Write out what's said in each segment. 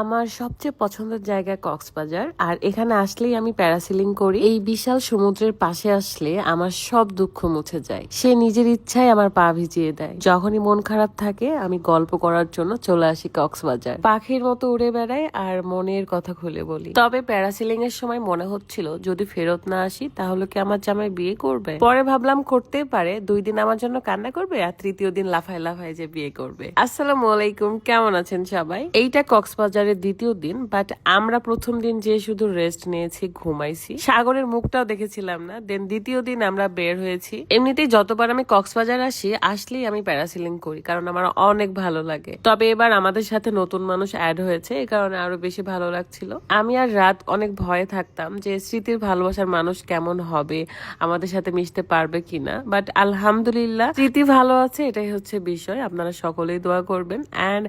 আমার সবচেয়ে পছন্দের জায়গা কক্সবাজার। আর এখানে আসলেই আমি প্যারাসিলিং করি। এই বিশাল সমুদ্রের পাশে আসলে আমার সব দুঃখ মুছে যায়। সে নিজের ইচ্ছায় আমার পা ভিজিয়ে দেয়। যখনই মন খারাপ থাকে আমি গল্প করার জন্য চলে আসি কক্সবাজার। পাখির মতো উড়ে বেড়াই আর মনের কথা খুলে বলি। তবে প্যারাসিলিং এর সময় মনে হচ্ছিল যদি ফেরত না আসি তাহলে কি আমার জামাই বিয়ে করবে। পরে ভাবলাম করতেই পারে, 2 দিন আমার জন্য কান্না করবে আর তৃতীয় দিন লাফায় লাফায় যে বিয়ে করবে। আসসালামু আলাইকুম, কেমন আছেন সবাই? এইটা কক্সবাজার দ্বিতীয় দিন, বাট আমরা প্রথম দিন যে শুধু রেস্ট নিয়েছি, ঘুমাইছি, সাগরের মুখটাও দেখেছিলাম না। দেন দ্বিতীয় দিন আমরা বের হয়েছি। এমনিতেই যতবার আমি কক্সবাজার আসলেই আমি প্যারাসিলিং করি, কারণ আমার অনেক ভালো লাগে। তবে এবার আমাদের সাথে নতুন মানুষ অ্যাড হয়েছে, এই কারণে আরো বেশি ভালো লাগছিল। আমি আর রাত অনেক ভয়ে থাকতাম যে স্মৃতির ভালোবাসার মানুষ কেমন হবে, আমাদের সাথে মিশতে পারবে কিনা, বাট আলহামদুলিল্লাহ স্মৃতি ভালো আছে, এটাই হচ্ছে বিষয়। আপনারা সকলেই দোয়া করবেন। অ্যান্ড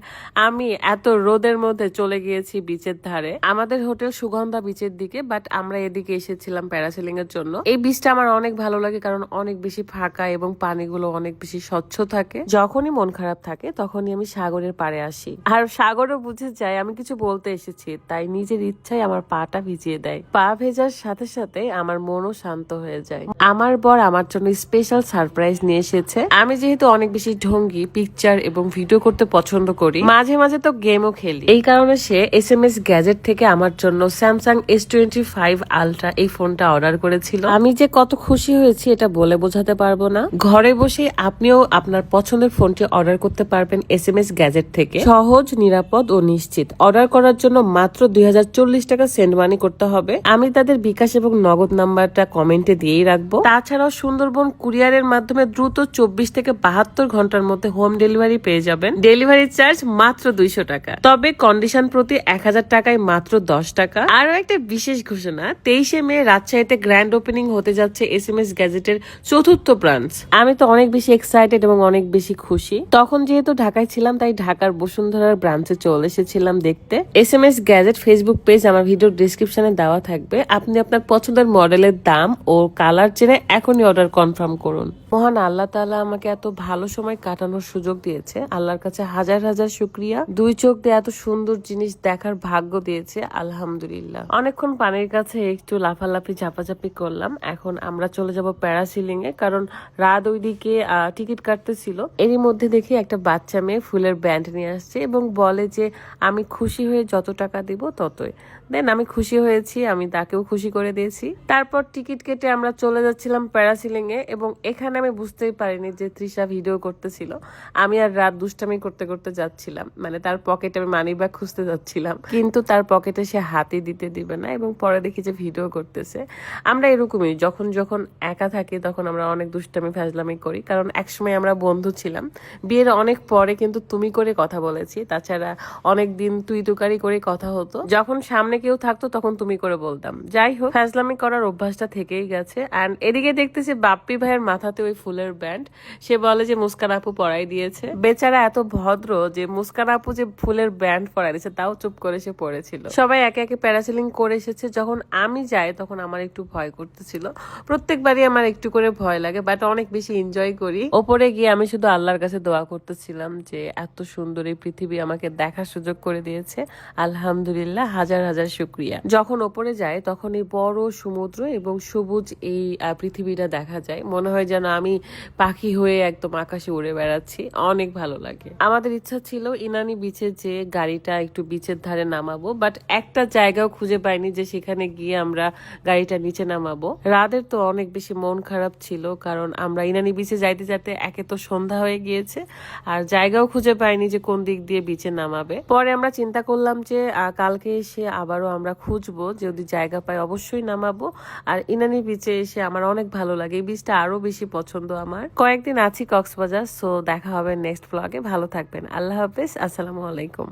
আমি এত রোদের মধ্যে চলে গিয়েছি বিচের ধারে। আমাদের হোটেল সুগন্ধা বিচের দিকে, বাট আমরা এদিকে এসেছিলাম প্যারাসেলিং এর জন্য। এই বিচটা আমার অনেক ভালো লাগে, কারণ অনেক বেশি ফাঁকা এবং পানিগুলো অনেক বেশি স্বচ্ছ থাকে। যখনই মন খারাপ থাকে তখনই আমি সাগরের পাড়ে আসি, আর সাগরও বুঝে যায় আমি কিছু বলতে এসেছি, তাই নিজের ইচ্ছায় আমার পাটা ভিজিয়ে দেয়। পা ভেজার সাথে সাথে আমার মনও শান্ত হয়ে যায়। আমার বর আমার জন্য স্পেশাল সারপ্রাইজ নিয়ে এসেছে। আমি যেহেতু অনেক বেশি ঢঙ্গি, পিকচার এবং ভিডিও করতে পছন্দ করি, মাঝে মাঝে তো গেমও খেলি, এই কারণে সে SMS গ্যাজেট থেকে আমার জন্য স্যামসাং S25 আলট্রা এই ফোনটা অর্ডার করেছিল। আমি যে কত খুশি হয়েছি এটা বলে বোঝাতে পারবো না। ঘরে বসে আপনিও আপনার পছন্দের ফোনটি অর্ডার করতে পারবেন SMS গ্যাজেট থেকে। সহজ, নিরাপদ ও নিশ্চিত। অর্ডার করার জন্য মাত্র 2040 টাকা সেন্ড মানি করতে হবে। আমি তাদের বিকাশ এবং নগদ নাম্বারটা কমেন্টে দিয়েই রাখবো। তাছাড়াও সুন্দরবন কুরিয়ারের মাধ্যমে দ্রুত 24 থেকে 72 ঘন্টার মধ্যে হোম ডেলিভারি পেয়ে যাবেন। ডেলিভারি চার্জ মাত্র 200 টাকা। তবে কন্ডিশন প্রতি 1000 টাকায় মাত্র 10 টাকা। আরো একটা বিশেষ ঘোষণা, 23শে মে রাজশাহীতে গ্র্যান্ড ওপেনিং হতে যাচ্ছে SMS গ্যাজেটের 4র্থ ব্রাঞ্চ। আমি তো অনেক বেশি এক্সাইটেড এবং অনেক বেশি খুশি। তখন যেহেতু ঢাকায় ছিলাম তাই ঢাকার বসুন্ধরার ব্রাঞ্চে চলে এসেছিলাম দেখতে। SMS গ্যাজেট ফেসবুক পেজ আমার ভিডিও ডিসক্রিপশনে দেওয়া থাকবে। আপনি আপনার পছন্দের মডেলের দাম ও কালার জেনে এখনই অর্ডার কনফার্ম করুন। মহান আল্লাহ তাআলা আমাকে এত ভালো সময় কাটানোর সুযোগ দিয়েছে, আল্লাহর কাছে হাজার হাজার শুকরিয়া। 2 চোখ দিয়ে এত সুন্দর জিনিস দেখার ভাগ্য দিয়েছে, আলহামদুলিল্লাহ। অনেকক্ষণ পানির কাছে একটু লাফালাফি ঝাপাঝাপি করলাম। এখন আমরা চলে যাব প্যারাসিলিং এ, কারণ রাত ওইদিকে টিকিট কাটতেছিল। এরই মধ্যে দেখি একটা বাচ্চা মেয়ে ফুলের ব্যান্ড নিয়ে আসছে এবং বলে যে আমি খুশি হয়ে যত টাকা দিব ততই। দেন আমি খুশি হয়েছি, আমি তাকেও খুশি করে দিয়েছি। তারপর টিকিট কেটে আমরা চলে যাচ্ছিলাম প্যারাসিলিং এ, এবং এখানে আমি বুঝতেই পারিনি যে তৃষা ভিডিও করতেছিল। আমি আর রাত দুষ্টামি করতে করতে যাচ্ছিলাম, মানে তার পকেটে আমি মানি ব্যাগ খুঁজতে যাচ্ছিলাম, কিন্তু তার পকেটে সে হাতই দিতে দিবে না, এবং পরে দেখি যে ভিডিও করতেছে। আমরা এরকমই যখন যখন একা থাকি তখন আমরা অনেক দুষ্টামি ফাজলামি করি, কারণ একসময় আমরা বন্ধু ছিলাম। বিয়ের অনেক পরে কিন্তু তুমি করে কথা বলেছি, তাছাড়া অনেক দিন তুই তুকারি করে কথা হতো। যখন সামনে কেউ থাকতো তখন তুমি করে বলতাম। যাই হোক, ফাজলামি করার অভ্যাসটা থেকেই গেছে। অ্যান্ড এদিকে দেখতেছি বাপ্পি ভাইয়ের মাথাতে ওই ফুলের ব্যান্ড। সে বলে যে মুস্কান আপু পরাই দিয়েছে। বেচারা এত ভদ্র যে মুস্কান আপু যে ফুলের ব্যান্ড পরাই দিয়েছে তাও চুপ করে সে পড়েছিল। সবাই একে একে প্যারাসিলিং করে এসেছে। যখন আমি যাই তখন আমার একটু ভয় করতেছিল। প্রত্যেকবারই আমার একটু করে ভয় লাগে, বাট অনেক বেশি এনজয় করি। ওপরে গিয়ে আমি শুধু আল্লাহর কাছে দোয়া করতেছিলাম যে এত সুন্দর এই পৃথিবী আমাকে দেখার সুযোগ করে দিয়েছে, আলহামদুলিল্লাহ, হাজার হাজার শুকরিয়া। যখন ওপরে যায় তখন এই বড় সমুদ্র এবং সবুজ এই পৃথিবীটা দেখা যায়। মনে হয় যেন আমি পাখি হয়ে একদম আকাশে উড়ে বেড়াচ্ছি, অনেক ভালো লাগে। আমাদের ইচ্ছা ছিল ইনানি বিচে যে গাড়িটা একটু বিচের ধারে নামাবো, বাট একটা জায়গাও খুঁজে পাইনি যে সেখানে গিয়ে আমরা গাড়িটা নিচে নামাবো। রাতের তো অনেক বেশি মন খারাপ ছিল, কারণ আমরা ইনানি বিচে যাইতে যাইতে একে তো সন্ধ্যা হয়ে গিয়েছে, আর জায়গাও খুঁজে পাইনি যে কোন দিক দিয়ে বিচে নামাবে। পরে আমরা চিন্তা করলাম যে কালকে এসে আবারও আমরা খুঁজবো, যদি জায়গা পাই অবশ্যই নামাবো। আর ইনানি বিচে এসে আমার অনেক ভালো লাগে, এই বিচটা আরো বেশি পছন্দ আমার। কয়েকদিন আছি কক্সবাজার, সো দেখা হবে নেক্সট ব্লগে। ভালো থাকবেন, আল্লাহ হাফেজ, আসসালামু আলাইকুম।